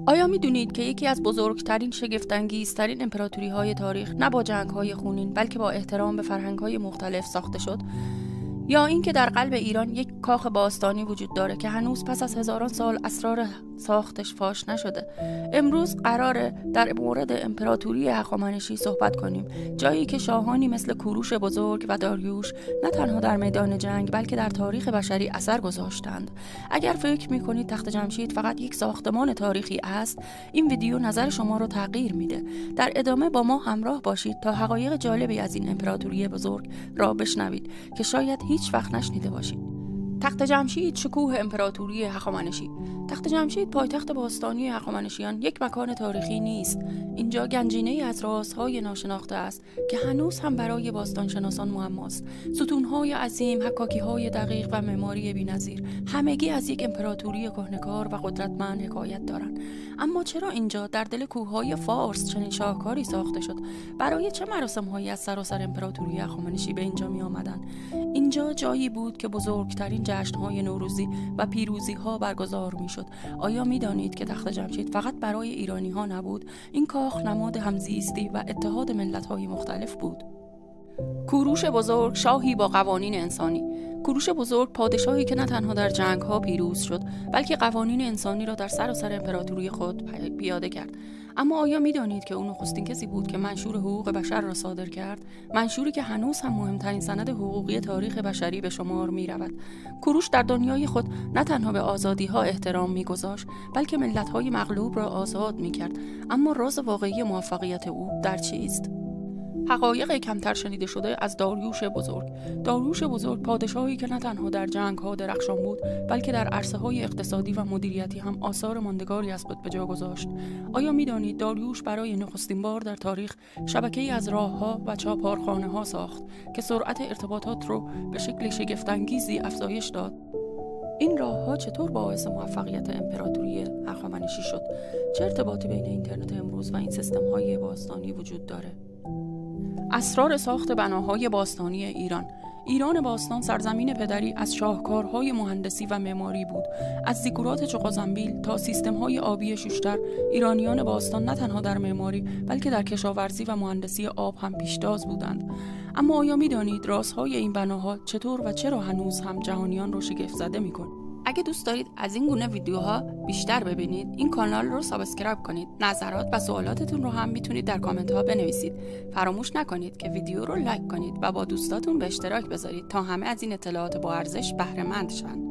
آیا می‌دونید که یکی از بزرگترین شگفت‌انگیزترین امپراتوری‌های تاریخ نه با جنگ‌های خونین بلکه با احترام به فرهنگ‌های مختلف ساخته شد؟ یا اینکه در قلب ایران یک کاخ باستانی وجود داره که هنوز پس از هزاران سال اسرار ساختش فاش نشده؟ امروز قراره در مورد امپراتوری هخامنشی صحبت کنیم، جایی که شاهانی مثل کوروش بزرگ و داریوش نه تنها در میدان جنگ بلکه در تاریخ بشری اثر گذاشتند. اگر فکر می‌کنید تخت جمشید فقط یک ساختمان تاریخی است، این ویدیو نظر شما رو تغییر میده. در ادامه با ما همراه باشید تا حقایق جالبی از این امپراتوری بزرگ را بشنوید که شاید هیچ وقت نشنیده باشید. تخت جمشید، شکوه امپراتوری هخامنشی. تخت جمشید، پایتخت باستانی هخامنشیان، یک مکان تاریخی نیست. اینجا گنجینه‌ای از رازهای ناشناخته است که هنوز هم برای باستانشناسان معماست. ستون‌های عظیم، حکاکی‌های دقیق و معماری بی‌نظیر، همگی از یک امپراتوری کهنه‌کار و قدرتمند حکایت دارند. اما چرا اینجا در دل کوههای فارس چنین شاهکاری ساخته شد؟ برای چه مراسم‌هایی از سراسر امپراتوری هخامنشی به اینجا می‌آمدند؟ اینجا جایی بود که بزرگترین جشن‌های نوروزی و پیروزی‌ها برگزار می‌شد. آیا می‌دانید که تخت جمشید فقط برای ایرانی‌ها نبود؟ این کاخ نماد همزیستی و اتحاد ملت‌های مختلف بود. کوروش بزرگ، شاهی با قوانین انسانی. کوروش بزرگ، پادشاهی که نه تنها در جنگ‌ها پیروز شد بلکه قوانین انسانی را در سراسر امپراتوری خود پیاده کرد. اما آیا می‌دانید که او نخستین کسی بود که منشور حقوق بشر را صادر کرد؟ منشوری که هنوز هم مهمترین سند حقوقی تاریخ بشری به شمار می‌رود. کوروش در دنیای خود نه تنها به آزادی‌ها احترام می‌گذاشت بلکه ملت‌های مغلوب را آزاد می‌کرد. اما راز واقعی موفقیت او در چیست؟ حقایق کمتر شنیده شده از داریوش بزرگ. داریوش بزرگ، پادشاهی که نه تنها در جنگ‌ها درخشان بود بلکه در عرصه‌های اقتصادی و مدیریتی هم آثار ماندگاری از خود به جا گذاشت. آیا می‌دانید داریوش برای نخستین بار در تاریخ شبکه‌ای از راه‌ها و چاپارخانه‌ها ساخت که سرعت ارتباطات رو به شکل شگفت‌انگیزی افزایش داد؟ این راه‌ها چطور باعث موفقیت امپراتوری هخامنشی شد؟ چه ارتباطی بین اینترنت امروز و این سیستم‌های باستانی وجود داره؟ اسرار ساخت بناهای باستانی ایران. ایران باستان سرزمین پدری از شاهکارهای مهندسی و معماری بود. از زیگورات چغازنبیل تا سیستم‌های آبی شوشتر، ایرانیان باستان نه تنها در معماری بلکه در کشاورزی و مهندسی آب هم پیشتاز بودند. اما آیا می‌دانید رازهای این بناها چطور و چرا هنوز هم جهانیان رو شگفت زده می‌کنه؟ اگه دوست دارید از این گونه ویدیوها بیشتر ببینید، این کانال رو سابسکرایب کنید. نظرات و سوالاتتون رو هم میتونید در کامنت ها بنویسید. فراموش نکنید که ویدیو رو لایک کنید و با دوستاتون به اشتراک بذارید تا همه از این اطلاعات با ارزش بهره مند شن.